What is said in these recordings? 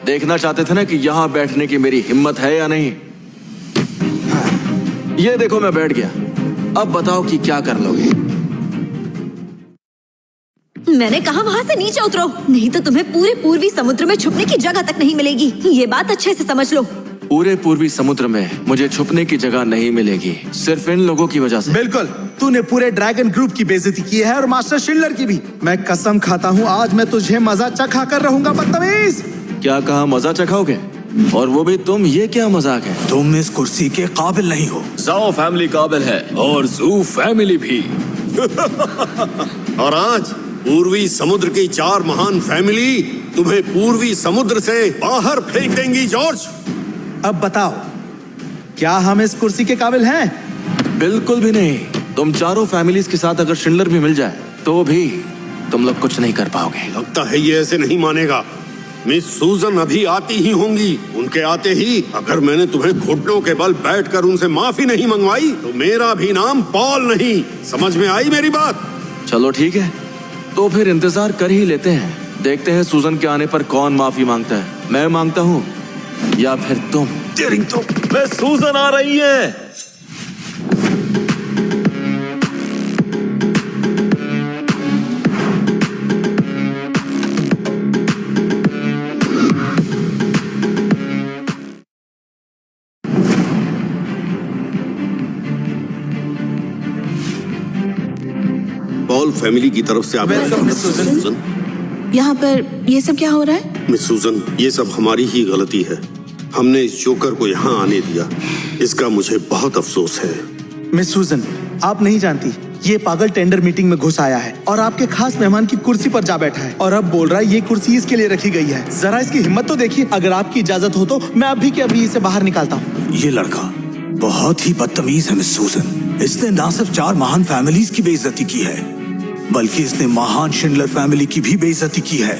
देखना चाहते थे ना कि यहाँ बैठने की मेरी हिम्मत है या नहीं। ये देखो मैं बैठ गया। अब बताओ कि क्या कर लोगे। मैंने कहा वहाँ से नीचे उतरो, नहीं तो तुम्हें पूरे पूर्वी समुद्र में छुपने की जगह तक नहीं मिलेगी। ये बात अच्छे से समझ लो। पूरे पूर्वी समुद्र में मुझे छुपने की जगह नहीं मिलेगी, सिर्फ इन लोगों की वजह से। बिल्कुल, तूने पूरे ड्रैगन ग्रुप की बेइज्जती की है और मास्टर शिंडलर की भी। मैं कसम खाता हूँ आज मैं तुझे मजा चखा कर रहूंगा बदतमीज। क्या कहा, मजा चखाओगे? और वो भी तुम? ये क्या मजाक है? तुम इस कुर्सी के काबिल नहीं हो। जाओ फैमिली काबिल है और जू फैमिली भी। और आज पूर्वी समुद्र की 4 महान फैमिली तुम्हें पूर्वी समुद्र से बाहर फेंक देंगी जॉर्ज। अब बताओ, क्या हम इस कुर्सी के काबिल हैं? बिल्कुल भी नहीं। तुम चारों फैमिलीज के साथ अगर शिंडलर भी मिल जाए तो भी तुम लोग कुछ नहीं कर पाओगे। लगता है ये ऐसे नहीं मानेगा। मिस सूजन अभी आती ही होंगी। उनके आते ही अगर मैंने तुम्हें घुटनों के बल बैठकर उनसे माफी नहीं मंगवाई तो मेरा भी नाम पॉल नहीं। समझ में आई मेरी बात? चलो ठीक है, तो फिर इंतजार कर ही लेते हैं। देखते हैं सूजन के आने पर कौन माफी मांगता है। मैं मांगता हूँ या फिर तुम? तो मैं सूजन आ रही है। पॉल फैमिली की तरफ से आप मिस सूजन। यहाँ पर ये सब क्या हो रहा है? मिस सूजन, ये सब हमारी ही गलती है। हमने इस जोकर को यहाँ आने दिया, इसका मुझे बहुत अफसोस है। मिस सूजन, आप नहीं जानती, ये पागल टेंडर मीटिंग में घुस आया है और आपके खास मेहमान की कुर्सी पर जा बैठा है और अब बोल रहा है ये कुर्सी इसके लिए रखी गई है। जरा इसकी हिम्मत तो देखिए। अगर आपकी इजाजत हो तो मैं अभी के अभी इसे बाहर निकालता हूँ। ये लड़का बहुत ही बदतमीज है मिस सूजन। इसने ना सिर्फ 4 महान फैमिलीज की बेइज्जती की है, बल्कि इसने महान शिंडलर फैमिली की भी बेइज्जती की है।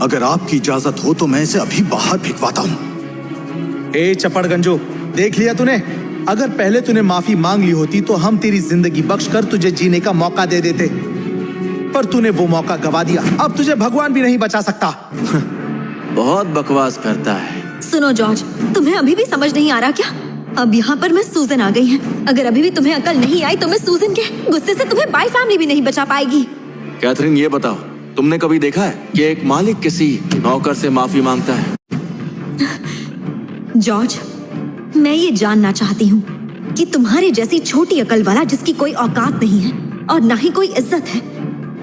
अगर आपकी इजाजत हो तो मैं इसे अभी बाहर भिजवाता हूँ। ए चपड़ गंजो, देख लिया तूने? अगर पहले तूने माफी मांग ली होती तो हम तेरी जिंदगी बख्श कर तुझे जीने का मौका दे देते, पर तूने वो मौका गवा दिया। अब तुझे भगवान भी नहीं बचा सकता। बहुत बकवास करता है। सुनो जॉर्ज, तुम्हें अभी भी समझ नहीं आ रहा क्या? अब यहाँ पर मिस सूजन आ गई है। अगर अभी भी तुम्हें अकल नहीं आई तो मिस सूजन के गुस्से से तुम्हें बाई फैमिली भी नहीं बचा पाएगी। कैथरीन, ये बताओ, तुमने कभी देखा है कि एक मालिक किसी नौकर से माफी मांगता है? जॉर्ज, मैं ये जानना चाहती हूँ कि तुम्हारी जैसी छोटी अकल वाला जिसकी कोई औकात नहीं है और ना ही कोई इज्जत है,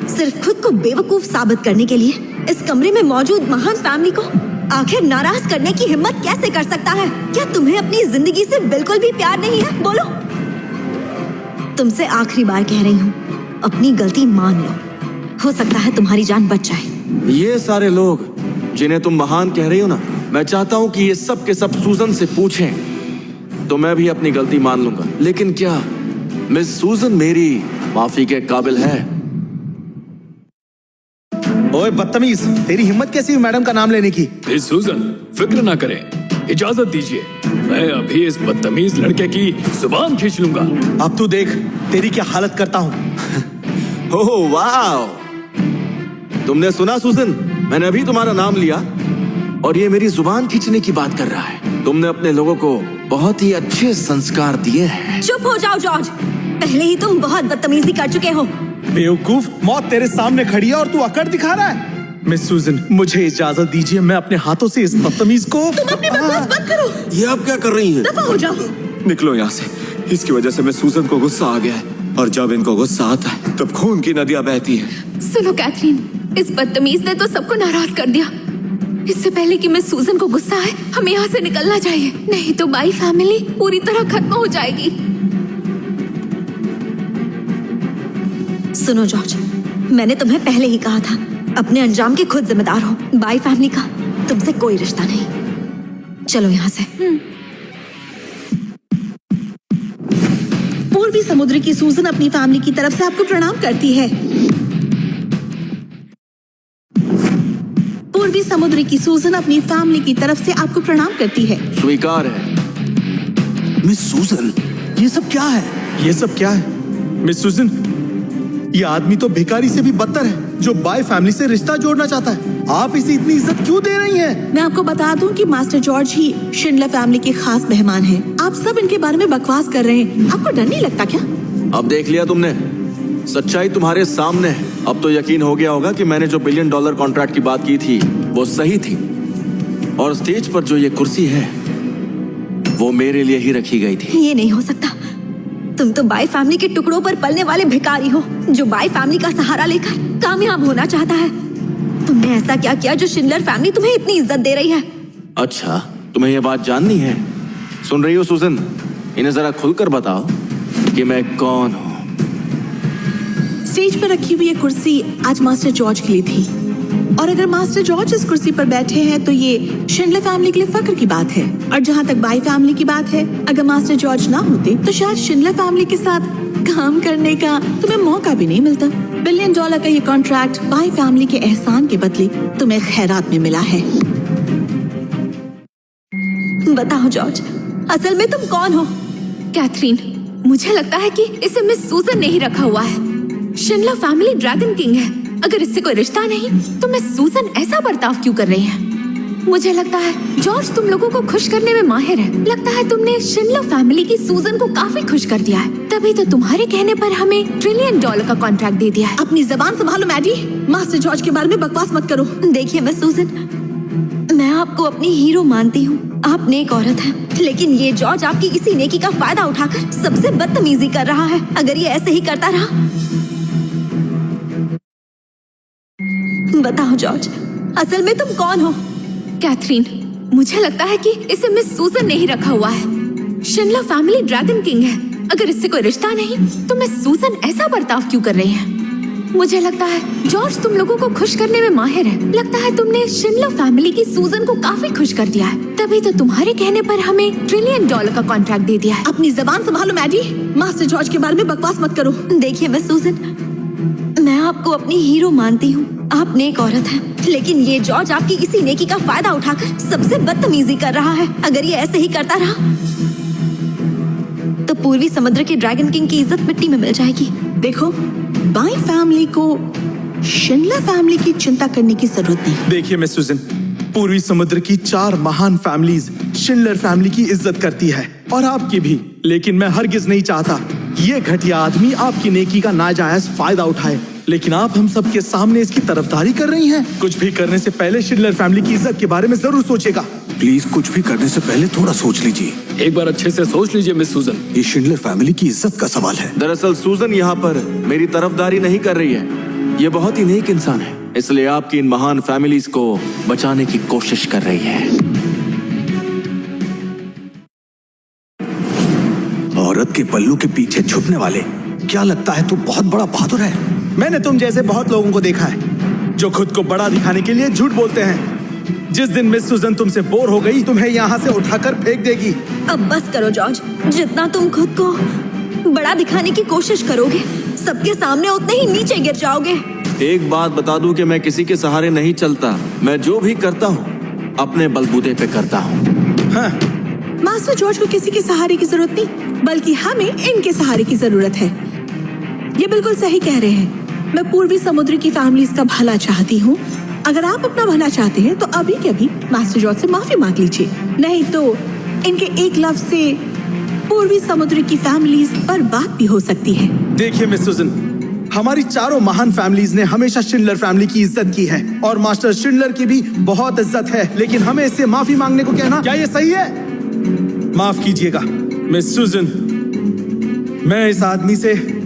सिर्फ खुद को बेवकूफ साबित करने के लिए इस कमरे में मौजूद महान फैमिली को आखिर नाराज करने की हिम्मत कैसे कर सकता है? क्या तुम्हें अपनी जिंदगी से बिल्कुल भी प्यार नहीं है? बोलो। तुमसे आखिरी बार कह रही हूँ, अपनी गलती मान लो। हो सकता है तुम्हारी जान बच जाए। ये सारे लोग जिन्हें तुम महान कह रही हो ना, मैं चाहता हूँ कि ये सब के सब सूजन से पूछें तो मैं भी अपनी गलती मान लूंगा। लेकिन क्या मिस सूजन मेरी माफी के काबिल है? ओए बदतमीज, तेरी हिम्मत कैसी हुई मैडम का नाम लेने की? मिस सूजन, फिक्र ना करें, इजाजत दीजिए। मैं अभी इस बदतमीज लड़के की जुबान खींच लूंगा। अब तू देख तेरी क्या हालत करता हूँ। ओह वाह, तुमने सुना सूजन? मैंने अभी तुम्हारा नाम लिया और ये मेरी जुबान खींचने की बात कर रहा है। तुमने अपने लोगों को बहुत ही अच्छे संस्कार दिए हैं। चुप हो जाओ जॉर्ज, पहले ही तुम बहुत बदतमीजी कर चुके हो। बेवकूफ, मौत तेरे सामने खड़ी है और तू अकड़ दिखा रहा है। मिस सूजन, मुझे इजाजत दीजिए, मैं अपने हाथों से इस बदतमीज को। तुम अपनी बकवास बंद करो। ये आप क्या कर रही हैं? दफा हो जाओ। निकलो यहाँ से। इसकी वजह से मिस सूजन को गुस्सा आ गया है और जब इनको गुस्सा आता है तब खून की नदियां बहती हैं। सुनो कैथरीन, इस बदतमीज ने तो सबको नाराज कर दिया। इससे पहले कि मिस सूजन को गुस्सा आए, हमें यहाँ से निकलना चाहिए, नहीं तो बाई फैमिली पूरी तरह खत्म हो जाएगी। सुनो जॉर्ज, मैंने तुम्हें पहले ही कहा था, अपने अंजाम के खुद जिम्मेदार हो। बाई फैमिली का तुमसे कोई रिश्ता नहीं। चलो यहाँ से। पूर्वी समुद्र की सूजन अपनी फैमिली की तरफ से आपको प्रणाम करती है। पूर्वी समुद्र की सूजन अपनी फैमिली की तरफ से आपको प्रणाम करती है। स्वीकार है। मिस सूजन, ये सब क्या है? ये सब क्या है? मिस सूजन, ये आदमी तो भिखारी से भी बदतर है जो बाय फैमिली से रिश्ता जोड़ना चाहता है। आप इसे इतनी इज्जत क्यों दे रही हैं? मैं आपको बता दूं कि मास्टर जॉर्ज ही शिंडलर फैमिली के खास मेहमान हैं। आप सब इनके बारे में बकवास कर रहे हैं। आपको डर नहीं लगता क्या? अब देख लिया तुमने, सच्चाई तुम्हारे सामने है। अब तो यकीन हो गया होगा कि मैंने जो $1 बिलियन कॉन्ट्रैक्ट की बात की थी वो सही थी, और स्टेज पर जो ये कुर्सी है वो मेरे लिए ही रखी गई थी। ये नहीं हो सकता। तुम तो बाई फैमिली के टुकड़ों पर पलने वाले भिखारी हो जो बाई फैमिली का सहारा लेकर कामयाब होना चाहता है। तुमने ऐसा क्या किया जो शिंडलर फैमिली तुम्हें इतनी इज्जत दे रही है? अच्छा, तुम्हें ये बात जाननी है? सुन रही हो सूजन, इन्हें जरा खुलकर बताओ कि मैं कौन हूँ। स्टेज पर रखी हुई ये कुर्सी आज मास्टर जॉर्ज के लिए थी, और अगर मास्टर जॉर्ज इस कुर्सी पर बैठे हैं तो ये शिंडलर फैमिली के लिए फख्र की बात है। और जहाँ तक बाई फैमिली की बात है, अगर मास्टर जॉर्ज ना होते तो शायद शिंडलर फैमिली के साथ काम करने का तुम्हें मौका भी नहीं मिलता। $1 बिलियन का ये कॉन्ट्रैक्ट बाई फैमिली के एहसान के बदले तुम्हें खैरात में मिला है। बताओ जॉर्ज, असल में तुम कौन हो? कैथरीन, मुझे लगता है कि इसे मिस सूजन ने ही रखा हुआ है। शिंडलर फैमिली ड्रैगन किंग है। अगर इससे कोई रिश्ता नहीं तो मिस सूजन ऐसा बर्ताव क्यों कर रही है? मुझे लगता है जॉर्ज तुम लोगों को खुश करने में माहिर है। लगता है तुमने शिंडलर फैमिली की सूजन को काफी खुश कर दिया है, तभी तो तुम्हारे कहने पर हमें $1 ट्रिलियन का कॉन्ट्रैक्ट दे दिया है। अपनी जबान संभालो मैडी, मास्टर जॉर्ज के बारे में बकवास मत करो। देखिए मिस सूजन, मैं आपको अपनी हीरो मानती हूँ, आप नेक औरत हैं, लेकिन ये जॉर्ज आपकी इसी नेकी का फायदा उठाकर सबसे बदतमीजी कर रहा है। अगर ये ऐसे ही करता रहा। बताओ जॉर्ज, असल में तुम कौन हो? कैथरीन, मुझे लगता है कि इसे मिस सूजन ने ही रखा हुआ है। शिंडलर फैमिली ड्रैगन किंग है। अगर इससे कोई रिश्ता नहीं तो मिस सूजन ऐसा बर्ताव क्यों कर रही है? मुझे लगता है जॉर्ज तुम लोगों को खुश करने में माहिर है। लगता है तुमने शिंडलर फैमिली की सूजन को काफी खुश कर दिया है, तभी तो तुम्हारे कहने पर हमें $1 ट्रिलियन का कॉन्ट्रैक्ट दे दिया है। अपनी जबान संभालो मैडी, मास्टर जॉर्ज के बारे में बकवास मत करो। देखिए मिस सूजन, मैं आपको अपनी हीरो मानती हूँ, आप नेक औरत हैं, लेकिन ये जॉर्ज आपकी इसी नेकी का फायदा उठाकर सबसे बदतमीजी कर रहा है। अगर ये ऐसे ही करता रहा तो पूर्वी समुद्र के ड्रैगन किंग की इज्जत मिट्टी में मिल जाएगी। देखो, बाई फैमिली को शिंडलर फैमिली की चिंता करने की जरूरत नहीं। देखिए मिस सूजन, पूर्वी समुद्र की 4 महान फैमिलीज शिंडलर फैमिली की इज्जत करती है, और आपकी भी। लेकिन मैं हरगिज नहीं चाहता ये घटिया आदमी आपकी नेकी का नाजायज फायदा उठाए। लेकिन आप हम सबके सामने इसकी तरफदारी कर रही हैं। कुछ भी करने से पहले शिंडलर फैमिली की इज्जत के बारे में जरूर सोचेगा। प्लीज कुछ भी करने से पहले थोड़ा सोच लीजिए। एक बार अच्छे से सोच लीजिए मिस सूजन। ये शिंडलर फैमिली की इज्जत का सवाल है। दरअसल सूजन यहाँ पर मेरी तरफदारी नहीं कर रही है। ये बहुत ही नेक इंसान है, इसलिए आपकी इन महान फैमिलीज को बचाने की कोशिश कर रही है। औरत के पल्लू के पीछे छुपने वाले, क्या लगता है तू बहुत बड़ा बहादुर है? मैंने तुम जैसे बहुत लोगों को देखा है जो खुद को बड़ा दिखाने के लिए झूठ बोलते हैं। जिस दिन मिस सूजन तुमसे बोर हो गई, तुम्हें यहाँ से उठाकर फेंक देगी। अब बस करो जॉर्ज, जितना तुम खुद को बड़ा दिखाने की कोशिश करोगे, सबके सामने उतने ही नीचे गिर जाओगे। एक बात बता दूं कि मैं किसी के सहारे नहीं चलता। मैं जो भी करता हूँ अपने बलबूते पे करता हूँ। हाँ, मास्टर जॉर्ज को किसी के सहारे की जरूरत नहीं, बल्कि हमें इनके सहारे की जरूरत है। ये बिल्कुल सही कह रहे हैं। मैं पूर्वी समुद्र की फैमिलीज का भला चाहती हूँ। अगर आप अपना भला चाहते हैं तो अभी के अभी मास्टर जॉर्ज से माफी मांग लीजिए, नहीं तो इनके एक लफ्ज से पूर्वी समुद्र की फैमिलीज बर्बाद भी हो सकती है। देखिए मिस सूजन, हमारी 4 महान फैमिलीज ने हमेशा शिंडलर फैमिली की इज्जत की है, और मास्टर शिंडलर की भी बहुत इज्जत है। लेकिन हमें इससे माफी मांगने को कहना, क्या ये सही है? माफ कीजिएगा मिस सूजन, मैं इस आदमी से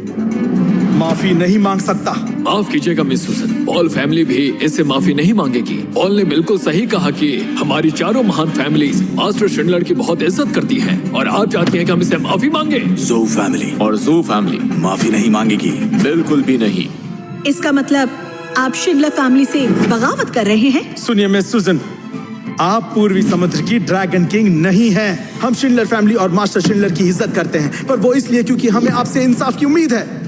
माफी नहीं मांग सकता। माफ कीजिएगा मिस सूजन, पॉल फैमिली भी इससे माफी नहीं मांगेगी। पॉल ने बिल्कुल सही कहा कि हमारी 4 महान फैमिलीज मास्टर शिंडलर की बहुत इज्जत करती हैं, और आप चाहती हैं कि हम इससे माफी मांगे। ज़ो फैमिली और ज़ू फैमिली माफी नहीं मांगेगी। बिल्कुल भी नहीं। इसका मतलब आप शिंडलर फैमिली से बगावत कर रहे हैं? सुनिए मिस सूजन, आप पूर्वी समुद्र की ड्रैगन किंग नहीं हैं। हम शिंडलर फैमिली और मास्टर शिंडलर की इज्जत करते हैं, पर वो इसलिए क्योंकि हमें आपसे इंसाफ की उम्मीद है।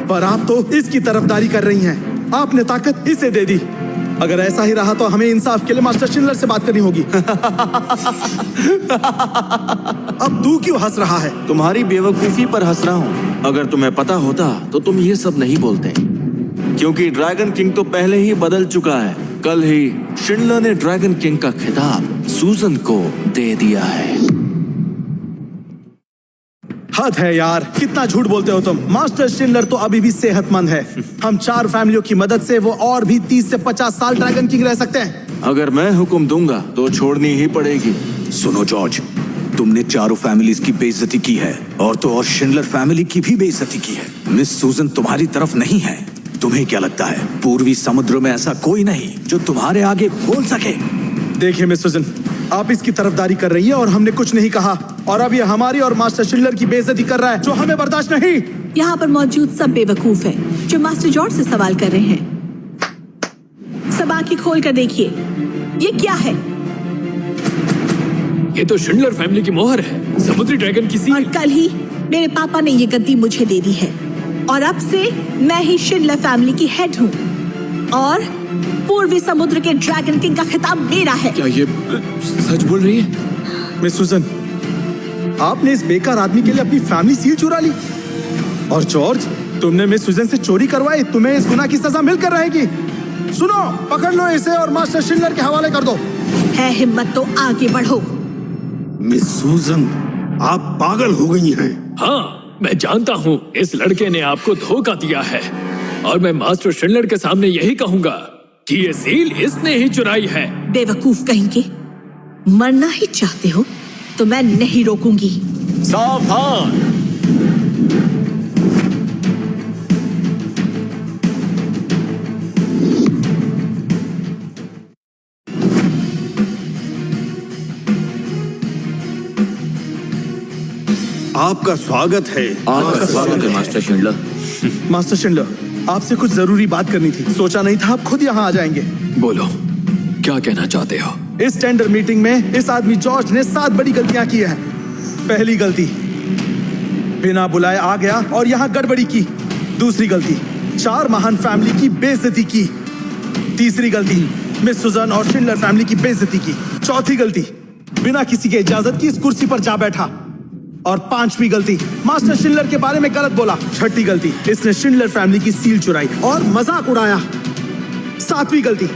पर आप तो इसकी तरफदारी कर रही हैं। आपने ताकत इसे दे दी। अगर ऐसा ही रहा तो हमें इंसाफ के लिए मास्टर शिंडलर से बात करनी होगी। अब तू क्यों हंस रहा है? तुम्हारी बेवकूफी पर हंस रहा हूँ। अगर तुम्हें पता होता तो तुम ये सब नहीं बोलते, क्योंकि ड्रैगन किंग तो पहले ही बदल चुका है। कल ही शिंडलर ने ड्रैगन किंग का खिताब सूजन को दे दिया है। हद है यार, कितना झूठ बोलते हो तुम। मास्टर शिंडलर तो अभी भी सेहतमंद है। हम 4 फैमिलियों की मदद से वो और भी 30 से 50 साल ड्रैगन किंग रह सकते हैं। अगर मैं हुक्म दूंगा तो छोड़नी ही पड़ेगी। सुनो जॉर्ज, तुमने चारों फैमिलीज की बेइज्जती की है और तो और शिंडलर फैमिली की भी बेइज्जती की है। मिस सूजन तुम्हारी तरफ नहीं है। तुम्हें क्या लगता है पूर्वी समुद्र में ऐसा कोई नहीं जो तुम्हारे आगे बोल सके? देखिए मिस सुजन, आप इसकी तरफदारी कर रही है और हमने कुछ नहीं कहा, और अब ये हमारी और मास्टर शिंडलर की बेइज्जती कर रहा है, जो हमें बर्दाश्त नहीं। यहाँ पर मौजूद सब बेवकूफ हैं, जो मास्टर जॉर्ज से सवाल कर रहे हैं। सब आंखें खोल कर देखिए, ये क्या है? ये तो शिंडलर फैमिली की मोहर है, समुद्री ड्रैगन की और सील। कल ही मेरे पापा ने ये गद्दी मुझे दे दी है, और अब से मैं ही शिंडलर फैमिली की हेड हूँ, और पूर्वी समुद्र के ड्रैगन किंग का खिताब मेरा है। क्या ये सच बोल रही है? मिस सुजन, आपने इस बेकार आदमी के लिए अपनी फैमिली सील चुरा ली, और जॉर्ज, तुमने मिस सुजन से चोरी करवाई। तुम्हें इस गुनाह की सजा मिलकर रहेगी। सुनो, पकड़ लो इसे और मास्टर शिंडलर के हवाले कर दो। है हिम्मत तो आगे बढ़ो। मिस सूजन, आप पागल हो गई हैं। हाँ, मैं जानता हूँ इस लड़के ने आपको धोखा दिया है, और मैं मास्टर शिंडलर के सामने यही कहूंगा कि ये सील इसने ही चुराई है। बेवकूफ कहेंगे, मरना ही चाहते हो तो मैं नहीं रोकूंगी। सावधान! आपका स्वागत है। आपका स्वागत है मास्टर शिंडलर। मास्टर शिंडलर, आपसे कुछ जरूरी बात करनी थी। सोचा नहीं था आप खुद यहाँ आ जाएंगे। बोलो, क्या कहना चाहते हो? इस टेंडर मीटिंग में इस आदमी जॉर्ज ने 7 बड़ी गलतियां की है। पहली गलती, बिना बुलाए आ गया और यहाँ गड़बड़ी की। दूसरी गलती, 4 महान फैमिली की बेइज्जती की। तीसरी गलती, मिस सुजन और शिंडलर फैमिली की बेइज्जती की। चौथी गलती, बिना किसी के इजाजत की इस कुर्सी पर जा बैठा। और 5वीं गलती, मास्टर शिंडलर के बारे में गलत बोला। 6ठी गलती, इसने शिंडलर फैमिली की सील चुराई और मजाक उड़ाया। 7वीं गलती,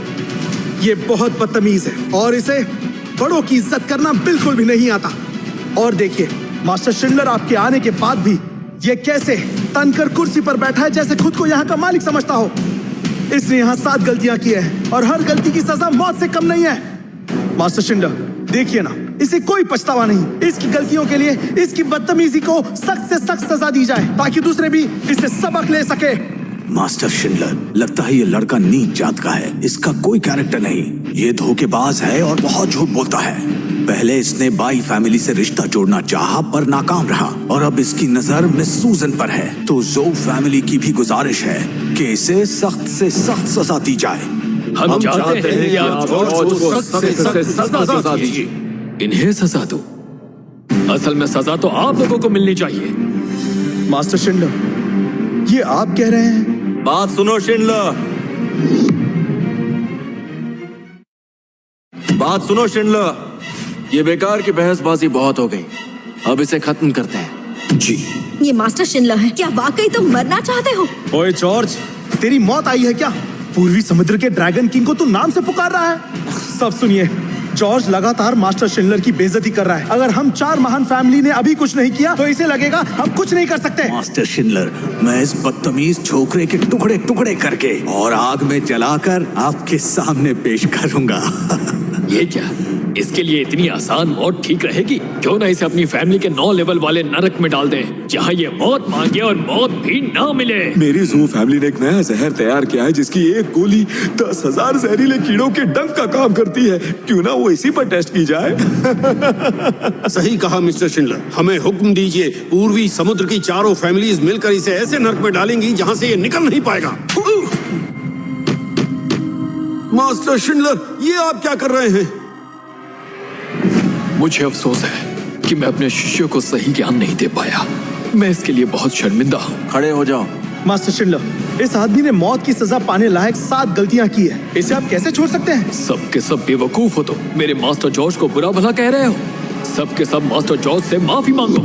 ये बहुत बदतमीज है और इसे बड़ों की इज्जत करना बिल्कुल भी नहीं आता। और देखिए, मास्टर शिंडलर आपके आने के बाद भी ये कैसे तनकर कुर्सी पर बैठा है, जैसे खुद को यहाँ का मालिक समझता हो। इसने यहाँ 7 गलतियां की है और हर गलती की सजा मौत से कम नहीं है। मास्टर शिंडलर, देखिए ना, इसे कोई पछतावा नहीं। इसकी गलतियों के लिए इसकी बदतमीजी को सख्त से सख्त सजा दी जाए, ताकि दूसरे भी इससे सबक ले सके। मास्टर शिंडलर, लगता है ये लड़का नीच जात का है। इसका कोई कैरेक्टर नहीं। ये धोखेबाज है और बहुत झूठ बोलता है। पहले इसने बाई फैमिली से रिश्ता जोड़ना चाहा पर नाकाम रहा, और अब इसकी नजर मिस सूजन पर है। तो जो फैमिली की भी गुजारिश है कि इसे सख्त से सख्त सजा दी जाए। हम चाहते हैं कि आप जॉर्ज को सख्त से सख्त सजा दीजिए। इन्हें सजा दो। असल में सजा तो आप लोगों को मिलनी चाहिए। मास्टर शिंडलर, ये आप कह रहे हैं? बात सुनो शिंडलर, बात सुनो शिंडलर। ये बेकार की बहसबाजी बहुत हो गई, अब इसे खत्म करते हैं। जी। ये मास्टर शिंडलर है। क्या वाकई तुम मरना चाहते हो? ओए जॉर्ज, तेरी मौत आई है क्या? पूर्वी समुद्र के ड्रैगन किंग को तू नाम से पुकार रहा है? सब सुनिए, जॉर्ज लगातार मास्टर शिंडलर की बेइज्जती कर रहा है। अगर हम 4 महान फैमिली ने अभी कुछ नहीं किया तो इसे लगेगा हम कुछ नहीं कर सकते। मास्टर शिंडलर, मैं इस बदतमीज छोकरे के टुकड़े टुकड़े करके और आग में जलाकर आपके सामने पेश करूंगा। ये क्या, इसके लिए इतनी आसान मौत ठीक रहेगी? क्यों ना इसे अपनी फैमिली के 9 लेवल वाले नरक में डाल दें, जहाँ ये मौत मांगे और मौत भी ना मिले। मेरी जू फैमिली ने एक नया जहर तैयार किया है, जिसकी एक गोली 10,000 जहरीले कीड़ों के डंक का काम करती है। क्यों ना वो इसी पर टेस्ट की जाए? सही कहा मिस्टर शिंडलर। हमें हुक्म दीजिए, पूर्वी समुद्र की चारों फैमिलीज मिलकर इसे ऐसे नर्क में डालेंगी जहाँ से ये निकल नहीं पाएगा। मास्टर शिंडलर, ये आप क्या कर रहे हैं? मुझे अफसोस है कि मैं अपने शिष्यों को सही ज्ञान नहीं दे पाया। मैं इसके लिए बहुत शर्मिंदा हूँ। खड़े हो जाओ। मास्टर शिंडलर, इस आदमी ने मौत की सजा पाने लायक 7 गलतियां की है। इसे आप कैसे छोड़ सकते हैं? सब के सब बेवकूफ हो। तो मेरे मास्टर जॉर्ज को बुरा भला कह रहे हो? सब के सब मास्टर जॉर्ज से माफी मांगो।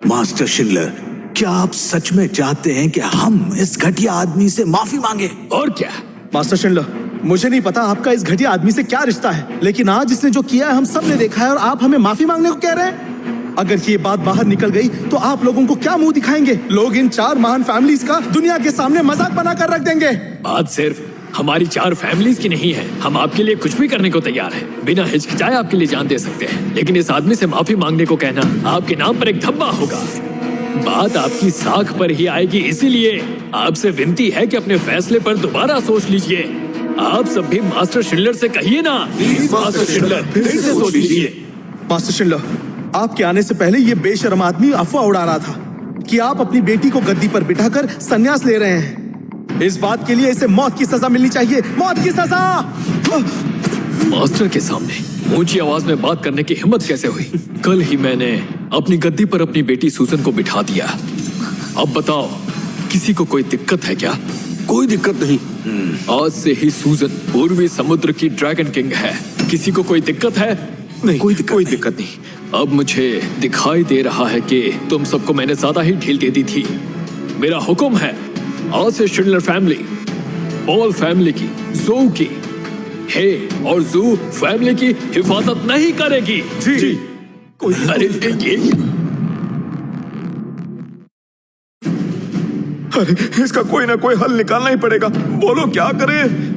मास्टर शिंडलर, क्या आप सच में चाहते हैं कि हम इस घटिया आदमी से माफी मांगे? और क्या? मास्टर शिंडलर, मुझे नहीं पता आपका इस घटिया आदमी से क्या रिश्ता है, लेकिन आज इसने जो किया है हम सब ने देखा है और आप हमें माफी मांगने को कह रहे हैं। अगर ये बात बाहर निकल गई तो आप लोगों को क्या मुंह दिखाएंगे? लोग इन 4 महान फैमिलीज का दुनिया के सामने मजाक बनाकर रख देंगे। बात सिर्फ हमारी 4 फैमिलीज की नहीं है। हम आपके लिए कुछ भी करने को तैयार हैं। बिना हिचकिचाए आपके लिए जान दे सकते हैं, लेकिन इस आदमी से माफी मांगने को कहना आपके नाम पर एक धब्बा होगा। बात आपकी साख पर ही आएगी, इसीलिए आपसे विनती है कि अपने फैसले पर दोबारा सोच लीजिए। आप सब भी मास्टर शिंडलर से कहिए ना, प्लीज मास्टर शिंडलर, फिर से सोच लीजिए। मास्टर शिंडलर, आपके आने से पहले ये बेशर्म आदमी अफवाह उड़ा रहा था कि आप अपनी बेटी को गद्दी पर बिठाकर संन्यास ले रहे हैं। इस बात के लिए इसे मौत की सजा मिलनी चाहिए, मौत की सजा। मास्टर के सामने ऊंची आवाज में बात करने की हिम्मत कैसे हुई? कल ही मैंने अपनी गद्दी पर अपनी बेटी सूजन को बिठा दिया। अब बताओ, किसी को कोई दिक्कत है क्या? कोई दिक्कत नहीं। आज से ही सूजन पूर्वी समुद्र की ड्रैगन किंग है। किसी को कोई दिक्कत है? नहीं, कोई दिक्कत नहीं। अब मुझे दिखाई दे रहा है कि तुम सबको मैंने ज्यादा ही ढील दे दी थी। मेरा हुक्म है, आज से शिंडलर फैमिली, पॉल फैमिली की, ज़ू की, हे और ज़ू फैमिली की हिफाजत नहीं करेगी। जी। अरे ये अरे इसका कोई ना कोई हल निकालना ही पड़ेगा। बोलो क्या करें?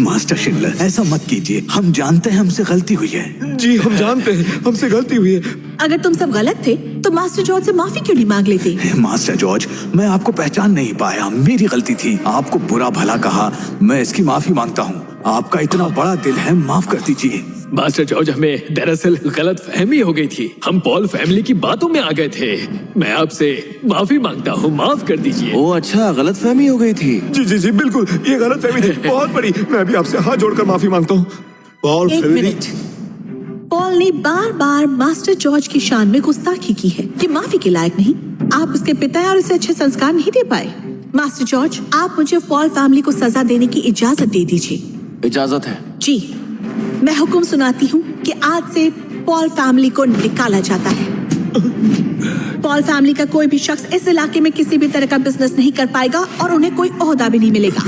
मास्टर शिंडलर, ऐसा मत कीजिए। हम जानते हैं हमसे गलती हुई है। जी हम जानते हैं हमसे गलती हुई है। अगर तुम सब गलत थे तो मास्टर जॉर्ज से माफी क्यों नहीं मांग लेते? मास्टर जॉर्ज, मैं आपको पहचान नहीं पाया, मेरी गलती थी। आपको बुरा भला कहा, मैं इसकी माफी मांगता हूँ। आपका इतना बड़ा दिल है, माफ कर दीजिए। मास्टर जॉर्ज, हमें दरअसल गलत फहमी हो गई थी। हम पॉल फैमिली की बातों में आ गए थे। मैं आपसे माफी मांगता हूँ, माफ कर दीजिए। ओ अच्छा, गलतफहमी हो गई थी। जी जी जी बिल्कुल, ये गलत फहमी थी, बहुत बड़ी। मैं भी आपसे हाथ जोड़कर माफी मांगता हूँ। पॉल एक फैमिली, मिनट। पॉल ने बार बार मास्टर जॉर्ज की शान में गुस्ताखी की है कि माफी के लायक नहीं। आप उसके पिता हैं और उसे अच्छे संस्कार नहीं दे पाए। मास्टर जॉर्ज, आप मुझे पॉल फैमिली को सजा देने की इजाजत दे दीजिए। इजाजत है। जी, मैं हुक्म सुनाती हूँ कि आज से पॉल फैमिली को निकाला जाता है। पॉल फैमिली का कोई भी शख्स इस इलाके में किसी भी तरह का बिजनेस नहीं कर पाएगा और उन्हें कोई ओहदा भी नहीं मिलेगा।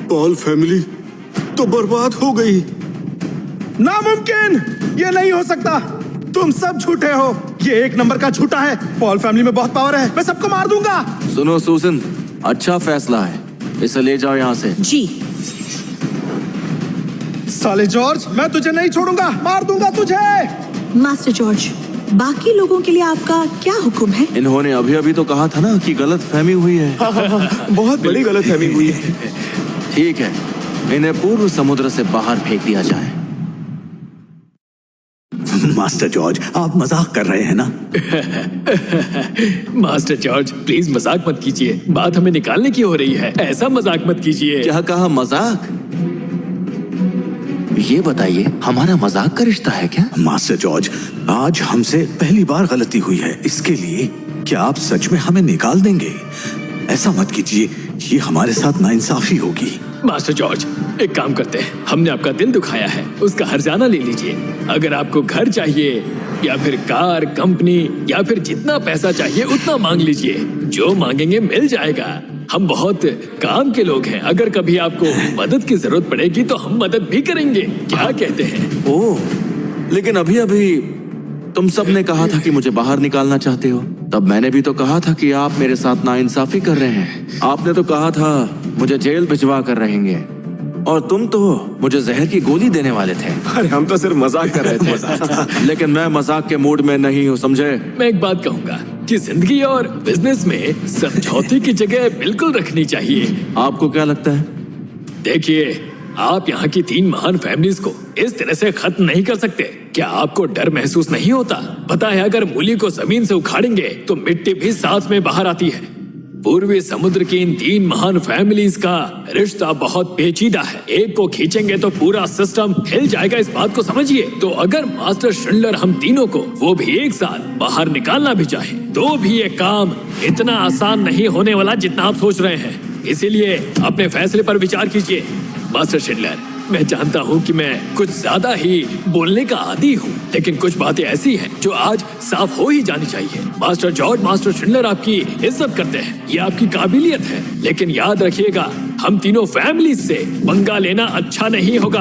पॉल फैमिली तो बर्बाद हो गई। नामुमकिन, ये नहीं हो सकता। तुम सब झूठे हो। ये 1 नंबर का झूठा है। पॉल फैमिली में बहुत पावर है, मैं सबको मार दूंगा। सुनो सूजन, अच्छा फैसला है, इसे ले जाओ यहाँ से। जी। साले जॉर्ज, मैं तुझे नहीं छोड़ूंगा, मार दूंगा तुझे। मास्टर जॉर्ज, बाकी लोगों के लिए आपका क्या हुक्म है? इन्होंने अभी अभी तो कहा था ना कि गलत फहमी हुई है। बहुत बड़ी गलत फहमी हुई है। ठीक है, इन्हें पूर्व समुद्र से बाहर फेंक दिया जाए। मास्टर जॉर्ज, आप मजाक कर रहे हैं ना? मास्टर जॉर्ज, प्लीज मजाक मत कीजिए। बात हमें निकालने की हो रही है, ऐसा मजाक मत कीजिए। क्या कहा, मजाक? ये बताइए, हमारा मजाक का रिश्ता है क्या? मास्टर जॉर्ज, आज हमसे पहली बार गलती हुई है, इसके लिए क्या आप सच में हमें निकाल देंगे? ऐसा मत कीजिए, ये हमारे साथ नाइंसाफी होगी। मास्टर जॉर्ज, एक काम करते हैं, हमने आपका दिल दुखाया है, उसका हर्जाना ले लीजिए। अगर आपको घर चाहिए या फिर कार, कंपनी या फिर जितना पैसा चाहिए उतना मांग लीजिए। जो मांगेंगे मिल जाएगा। हम बहुत काम के लोग हैं, अगर कभी आपको मदद की जरूरत पड़ेगी तो हम मदद भी करेंगे। क्या कहते हैं? ओह, लेकिन अभी अभी तुम सब ने कहा था कि मुझे बाहर निकालना चाहते हो। तब मैंने भी तो कहा था कि आप मेरे साथ नाइंसाफी कर रहे हैं। आपने तो कहा था मुझे जेल भिजवा कर रहेंगे, और तुम तो मुझे जहर की गोली देने वाले थे। अरे हम तो सिर्फ मजाक कर रहे थे। लेकिन मैं मजाक के मूड में नहीं हूँ, समझे? मैं एक बात कहूंगा कि जिंदगी और बिजनेस में समझौते की जगह बिल्कुल रखनी चाहिए। आपको क्या लगता है? देखिए, आप यहाँ की 3 महान फैमिलीज को इस तरह से खत्म नहीं कर सकते। क्या आपको डर महसूस नहीं होता? पता है, अगर मूली को जमीन से उखाड़ेंगे तो मिट्टी भी साथ में बाहर आती है। पूर्वी समुद्र की इन 3 महान फैमिलीज का रिश्ता बहुत पेचीदा है। एक को खींचेंगे तो पूरा सिस्टम हिल जाएगा, इस बात को समझिए। तो अगर मास्टर शिंडलर हम तीनों को, वो भी एक साथ, बाहर निकालना भी चाहे तो भी ये काम इतना आसान नहीं होने वाला जितना आप सोच रहे हैं। इसीलिए अपने फैसले पर विचार कीजिए। मास्टर शिंडलर, मैं जानता हूँ कि मैं कुछ ज्यादा ही बोलने का आदी हूँ, लेकिन कुछ बातें ऐसी हैं जो आज साफ हो ही जानी चाहिए। मास्टर जॉर्ज, मास्टर शिंडलर आपकी इज्जत करते हैं, ये आपकी काबिलियत है, लेकिन याद रखिएगा हम तीनों फैमिली से पंगा लेना अच्छा नहीं होगा।